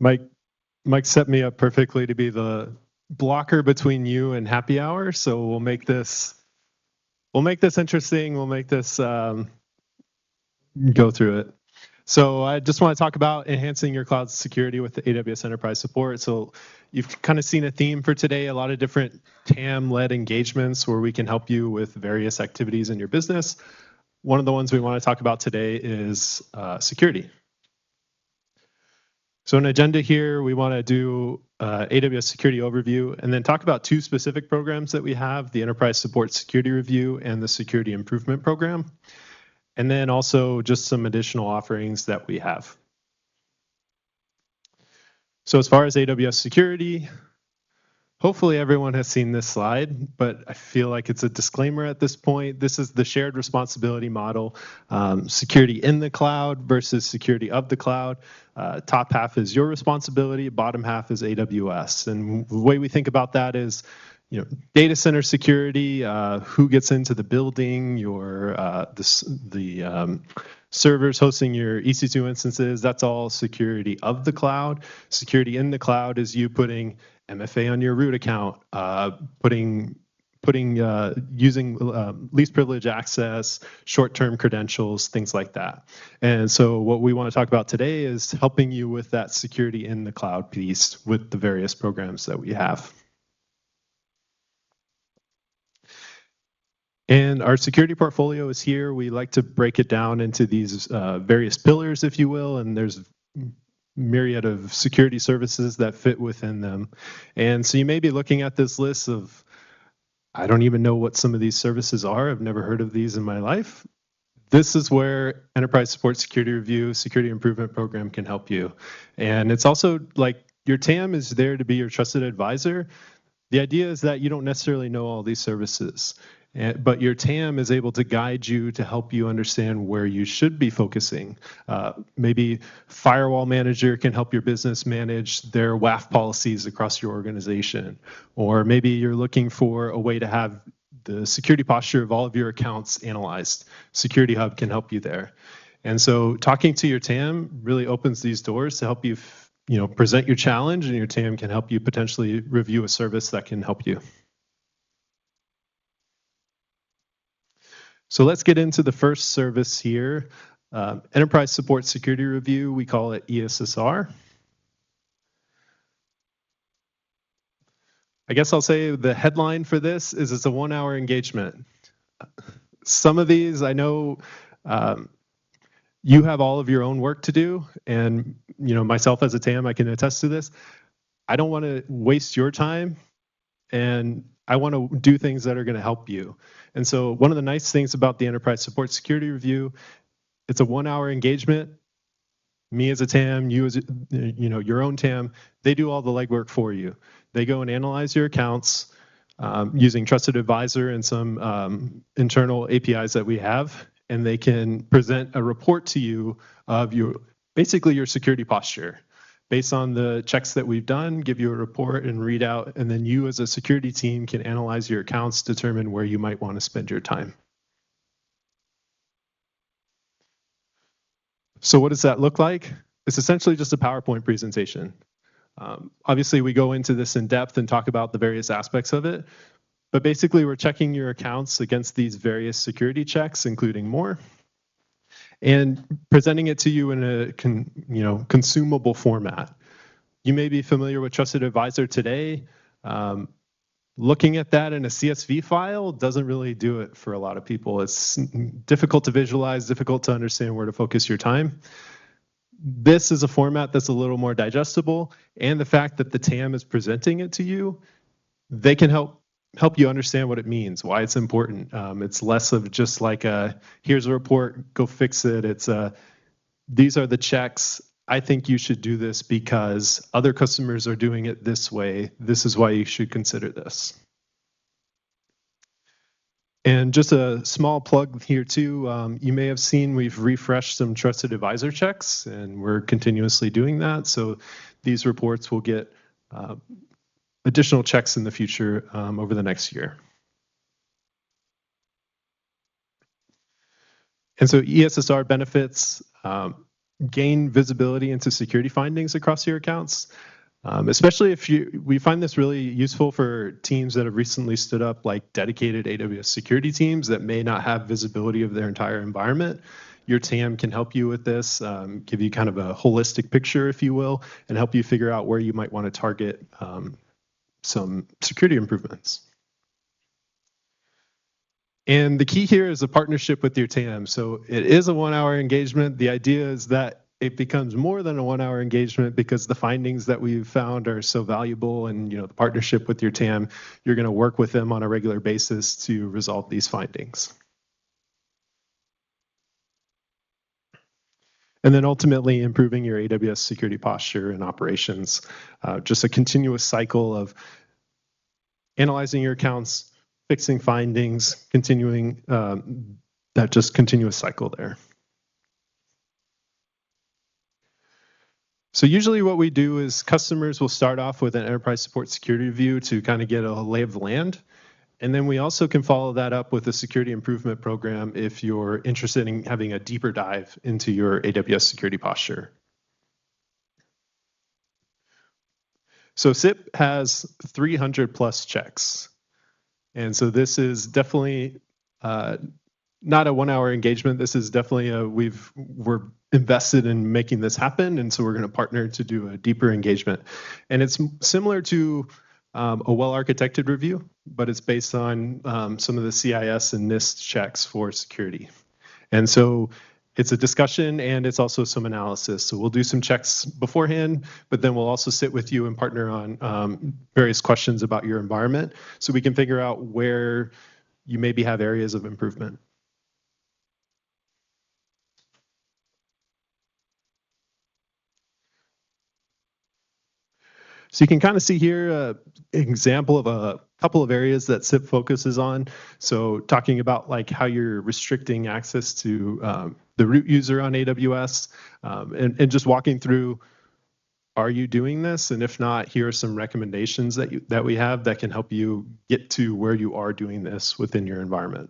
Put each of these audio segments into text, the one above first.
Mike set me up perfectly to be the blocker between you and happy hour. So we'll make this interesting. We'll make this go through it. So I just want to talk about enhancing your cloud security with the AWS Enterprise Support. So you've kind of seen a theme for today, a lot of different TAM-led engagements where we can help you with various activities in your business. One of the ones we want to talk about today is security. So an agenda here, we want to do AWS security overview and then talk about two specific programs that we have, the Enterprise Support Security Review and the Security Improvement Program. And then also just some additional offerings that we have. So as far as AWS security, hopefully everyone has seen this slide, but I feel like it's a disclaimer at this point. This is the shared responsibility model, security in the cloud versus security of the cloud. Top half is your responsibility, bottom half is AWS. And the way we think about that is, data center security, who gets into the building, the servers hosting your EC2 instances, that's all security of the cloud. Security in the cloud is you putting MFA on your root account, using least privilege access, short-term credentials, things like that. And so what we want to talk about today is helping you with that security in the cloud piece with the various programs that we have. And our security portfolio is here. We like to break it down into these various pillars, if you will, and there's myriad of security services that fit within them. And so you may be looking at this list of, I don't even know what some of these services are. I've never heard of these in my life. This is where Enterprise Support Security Review, Security Improvement Program can help you. And it's also like your TAM is there to be your trusted advisor. The idea is that you don't necessarily know all these services, but your TAM is able to guide you to help you understand where you should be focusing. Maybe Firewall Manager can help your business manage their WAF policies across your organization. Or maybe you're looking for a way to have the security posture of all of your accounts analyzed. Security Hub can help you there. And so talking to your TAM really opens these doors to help you present your challenge, and your TAM can help you potentially review a service that can help you. So let's get into the first service here. Enterprise Support Security Review, we call it ESSR. I guess I'll say the headline for this is it's a 1-hour engagement. Some of these, I know you have all of your own work to do, and myself as a TAM, I can attest to this. I don't want to waste your time, and I want to do things that are going to help you. And so one of the nice things about the Enterprise Support Security Review, it's a 1-hour engagement. Me as a TAM, you as your own TAM, they do all the legwork for you. They go and analyze your accounts using Trusted Advisor and some internal APIs that we have, and they can present a report to you of basically your security posture. Based on the checks that we've done, give you a report and read out, and then you as a security team can analyze your accounts, determine where you might want to spend your time. So what does that look like? It's essentially just a PowerPoint presentation. Obviously, we go into this in depth and talk about the various aspects of it, but basically we're checking your accounts against these various security checks, including more, and presenting it to you in a consumable format. You may be familiar with Trusted Advisor today. Looking at that in a CSV file doesn't really do it for a lot of people. It's difficult to visualize, difficult to understand where to focus your time. This is a format that's a little more digestible, and the fact that the TAM is presenting it to you, they can help you understand what it means, why it's important. It's less of just like here's a report, go fix it. It's these are the checks. I think you should do this because other customers are doing it this way. This is why you should consider this. And just a small plug here too, you may have seen we've refreshed some Trusted Advisor checks, and we're continuously doing that. So these reports will get additional checks in the future over the next year. And so ESSR benefits, gain visibility into security findings across your accounts. Especially if we find this really useful for teams that have recently stood up like dedicated AWS security teams that may not have visibility of their entire environment. Your TAM can help you with this, give you kind of a holistic picture, if you will, and help you figure out where you might want to target some security improvements. And the key here is a partnership with your TAM. So it is a 1-hour engagement. The idea is that it becomes more than a 1-hour engagement because the findings that we've found are so valuable, and the partnership with your TAM, you're going to work with them on a regular basis to resolve these findings. And then ultimately improving your AWS security posture and operations. Just a continuous cycle of analyzing your accounts, fixing findings, continuing that just continuous cycle there. So usually what we do is customers will start off with an enterprise support security review to kind of get a lay of the land. And then we also can follow that up with a security improvement program if you're interested in having a deeper dive into your AWS security posture. So SIP has 300 plus checks. And so this is definitely not a 1-hour engagement. This is definitely we're invested in making this happen, and so we're going to partner to do a deeper engagement. And it's similar to a well-architected review, but it's based on some of the CIS and NIST checks for security. And so it's a discussion and it's also some analysis. So we'll do some checks beforehand, but then we'll also sit with you and partner on various questions about your environment so we can figure out where you maybe have areas of improvement. So you can kind of see here an example of a couple of areas that SIP focuses on. So talking about like how you're restricting access to the root user on AWS, and just walking through, are you doing this? And if not, here are some recommendations that we have that can help you get to where you are doing this within your environment.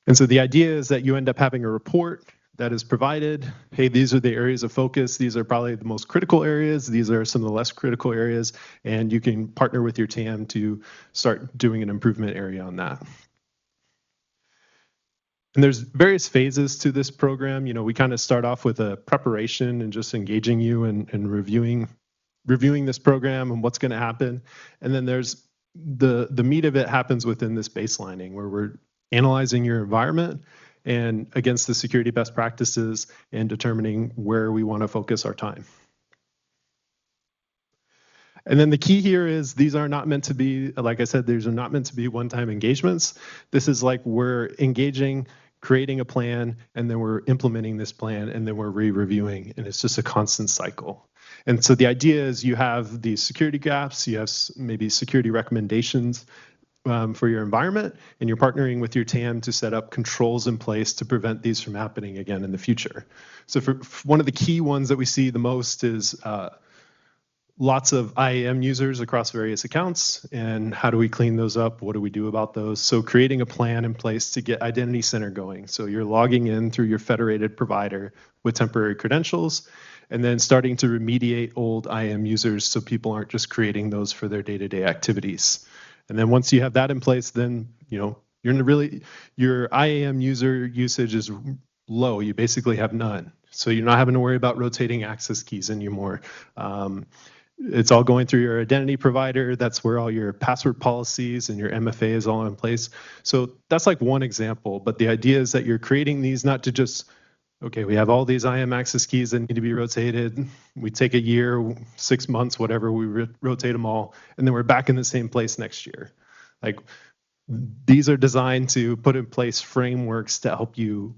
And so the idea is that you end up having a report that is provided. Hey, these are the areas of focus. These are probably the most critical areas. These are some of the less critical areas. And you can partner with your TAM to start doing an improvement area on that. And there's various phases to this program. We kind of start off with a preparation and just engaging you and reviewing this program and what's going to happen. And then there's the meat of it happens within this baselining where we're analyzing your environment and against the security best practices and determining where we want to focus our time. And then the key here is these are not meant to be, like I said, these are not meant to be one-time engagements. This is like we're engaging, creating a plan, and then we're implementing this plan, and then we're re-reviewing, and it's just a constant cycle. And so the idea is you have these security gaps, you have maybe security recommendations for your environment, and you're partnering with your TAM to set up controls in place to prevent these from happening again in the future. So for one of the key ones that we see the most is lots of IAM users across various accounts, and how do we clean those up? What do we do about those? So creating a plan in place to get Identity Center going. So you're logging in through your federated provider with temporary credentials, and then starting to remediate old IAM users so people aren't just creating those for their day-to-day activities. And then once you have that in place, then your IAM user usage is low. You basically have none. So you're not having to worry about rotating access keys anymore. It's all going through your identity provider. That's where all your password policies and your MFA is all in place. So that's like one example. But the idea is that you're creating these not to just, okay, we have all these IAM access keys that need to be rotated. We take a year, 6 months, whatever, we rotate them all, and then we're back in the same place next year. Like, these are designed to put in place frameworks to help you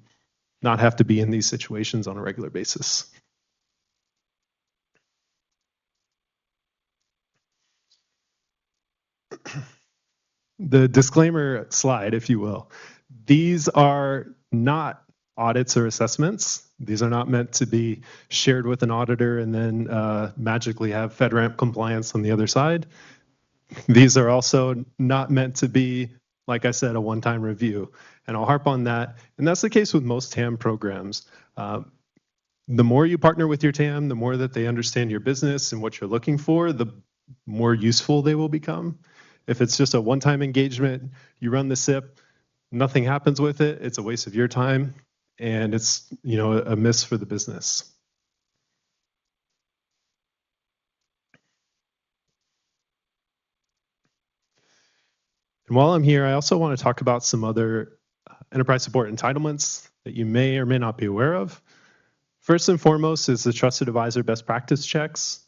not have to be in these situations on a regular basis. The disclaimer slide, if you will. These are not audits or assessments. These are not meant to be shared with an auditor and then magically have FedRAMP compliance on the other side. These are also not meant to be like I said, a one-time review. And I'll harp on that. And that's the case with most TAM programs. The more you partner with your TAM, the more that they understand your business and what you're looking for, the more useful they will become. If it's just a one-time engagement, you run the SIP, nothing happens with it, it's a waste of your time, and it's a miss for the business. And while I'm here, I also want to talk about some other enterprise support entitlements that you may or may not be aware of. First and foremost is the Trusted Advisor best practice checks.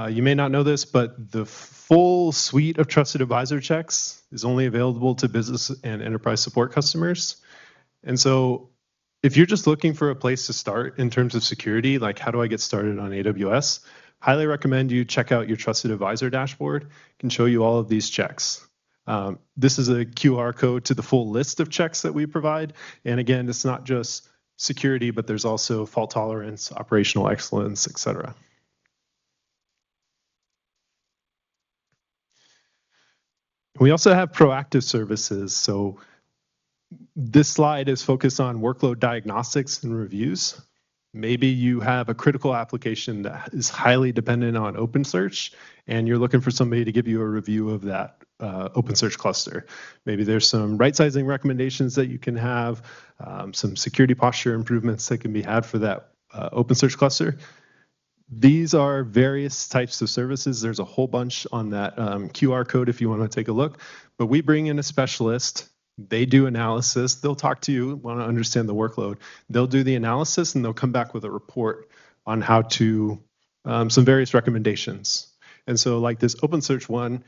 You may not know this, but the full suite of Trusted Advisor checks is only available to business and enterprise support customers. And so if you're just looking for a place to start in terms of security, like how do I get started on AWS, highly recommend you check out your Trusted Advisor dashboard. It can show you all of these checks. This is a QR code to the full list of checks that we provide. And again, it's not just security, but there's also fault tolerance, operational excellence, et cetera. We also have proactive services. So this slide is focused on workload diagnostics and reviews. Maybe you have a critical application that is highly dependent on OpenSearch, and you're looking for somebody to give you a review of that OpenSearch cluster. Maybe there's some right-sizing recommendations that you can have, some security posture improvements that can be had for that OpenSearch cluster. These are various types of services. There's a whole bunch on that QR code if you want to take a look. But we bring in a specialist. They do analysis. They'll talk to you, want to understand the workload. They'll do the analysis, and they'll come back with a report on how to, some various recommendations. And so like this OpenSearch one,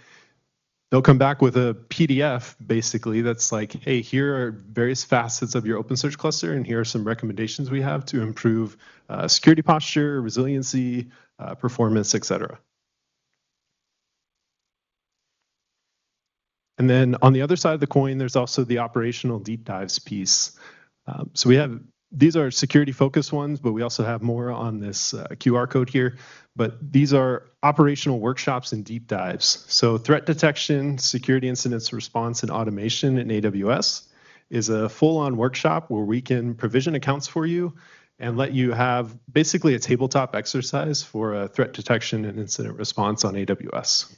they'll come back with a PDF, basically, that's like, hey, here are various facets of your OpenSearch cluster, and here are some recommendations we have to improve security posture, resiliency, performance, et cetera. And then on the other side of the coin, there's also the operational deep dives piece. So we have, these are security focused ones, but we also have more on this QR code here. But these are operational workshops and deep dives. So threat detection, security incidents response, and automation in AWS is a full-on workshop where we can provision accounts for you and let you have basically a tabletop exercise for a threat detection and incident response on AWS.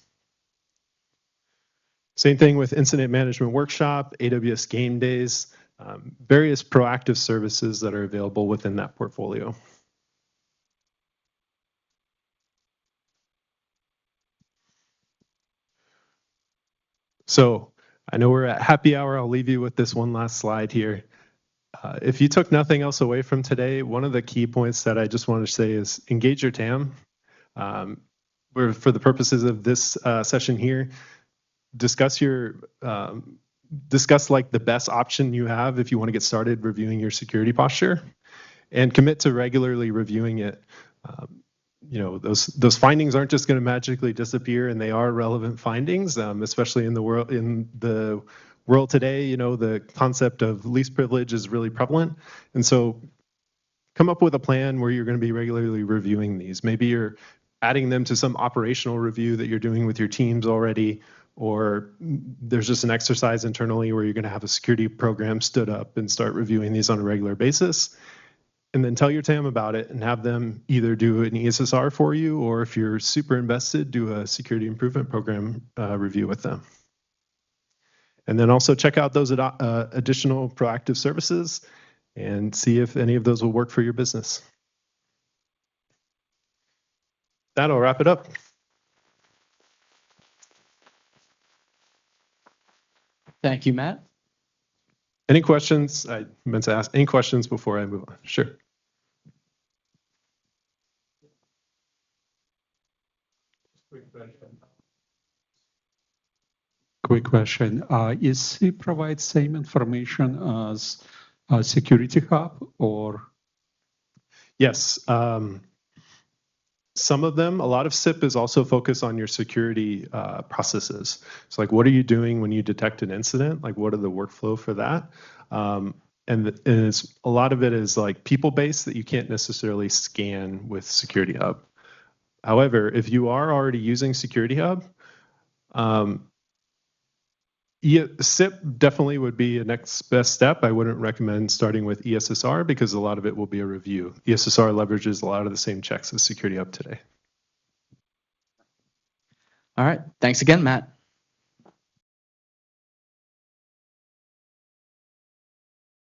Same thing with incident management workshop, AWS game days, various proactive services that are available within that portfolio. So I know we're at happy hour. I'll leave you with this one last slide here. If you took nothing else away from today, one of the key points that I just want to say is engage your TAM. For the purposes of this session here, discuss like the best option you have if you want to get started reviewing your security posture, and commit to regularly reviewing it. Those findings aren't just going to magically disappear, and they are relevant findings, especially in the world today. The concept of least privilege is really prevalent, and so come up with a plan where you're going to be regularly reviewing these. Maybe you're adding them to some operational review that you're doing with your teams already, or there's just an exercise internally where you're going to have a security program stood up and start reviewing these on a regular basis. And then tell your TAM about it and have them either do an ESSR for you, or if you're super invested, do a security improvement program review with them. And then also check out those additional proactive services and see if any of those will work for your business. That'll wrap it up. Thank you, Matt. Any questions? I meant to ask any questions before I move on. Sure. Quick question. Is SIP provide same information as Security Hub, or? Yes. Some of them, a lot of SIP is also focused on your security processes. So like, what are you doing when you detect an incident? Like, what are the workflow for that? And a lot of it is like people-based that you can't necessarily scan with Security Hub. However, if you are already using Security Hub, Yeah, SIP definitely would be a next best step. I wouldn't recommend starting with ESSR because a lot of it will be a review. ESSR leverages a lot of the same checks as Security Hub today. All right. Thanks again, Matt.